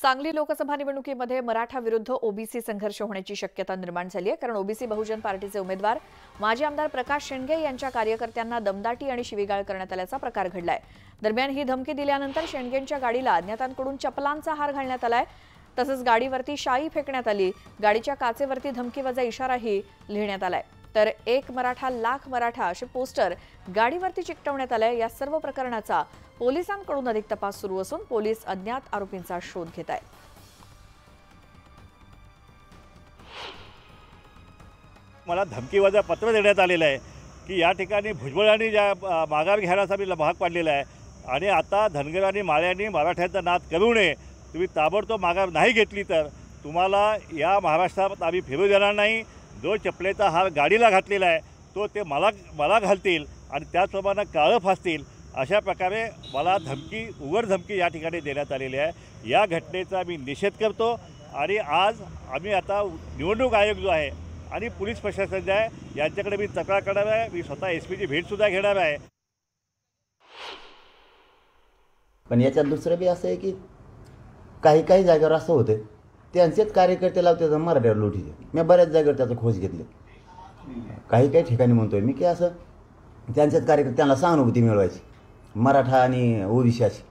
सांगली लोकसभा निवडणुकीमध्ये मराठा विरुद्ध ओबीसी संघर्ष होण्याची शक्यता निर्माण झाली आहे। कारण ओबीसी बहुजन पार्टीचे उमेदवार माजी आमदार प्रकाश शेंडगे यांच्या कार्यकर्त्यांना दमदाटी आणि शिवीगाळ करण्यात आल्याचा प्रकार घडलाय। दरम्यान ही धमकी दिल्यानंतर शेंडगेंच्या गाडीला अज्ञातांकडून चपलांचा हार घालण्यात आलाय। तसंच गाडीवरती शाई फेकण्यात आली। गाडीच्या काचेवरती धमकीवजा इशाराही लिहिण्यात आलाय। तर एक मराठा लाख मराठा असे पोस्टर गाडीवरती चिकटवण्यात आले। या सर्व प्रकरणाचा पोलिसांकडून अधिक तपास सुरू असून पोलीस अज्ञात आरोपींचा शोध घेत आहेत। मला धमकीवजा पत्र देण्यात आलेलं आहे की या ठिकाणी भुजबळांनी ज्या माघार घ्यायला मी भाग पाडलेला आहे आणि आता धनगर आणि माळ्यांनी मराठ्यांचा नाद करू नये। तुम्ही ताबडतोब माघार नाही घेतली तर तुम्हाला या महाराष्ट्रात आम्ही फिरू देणार नाही। जो चपलेचा हार गाडीला घातलेला आहे तो ते मला घालतील आणि त्याचप्रमाणे काळं फासतील अशा प्रकारे मला उघड धमकी या ठिकाणी देण्यात आलेली आहे। या घटनेचा मी निषेध करतो आणि आज आम्ही आता निवडणूक आयोग जो आहे आणि पोलीस प्रशासन जे आहे यांच्याकडे मी तक्रार करणार आहे। मी स्वतः एसपीची भेटसुद्धा घेणार आहे। पण याच्यात दुसरं बी असं आहे की काही जागेवर असं होतं त्यांचेच कार्यकर्ते लावतात मराठ्यावर लुटीचे। मी बऱ्याच जागेवर त्याचा खोज घेतले। काही ठिकाणी म्हणतोय मी की असं त्यांचेच कार्यकर्ते त्यांना सहानुभूती मिळवायची मराठा आणि ओबीसी अशी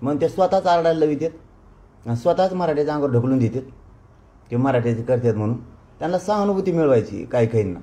मग ते स्वतःच आरडायला लावितात आणि स्वतःच मराठ्याच्या अंगावर ढकलून देतात ते मराठ्याचे करतात म्हणून त्यांना सहानुभूती मिळवायची काहींना।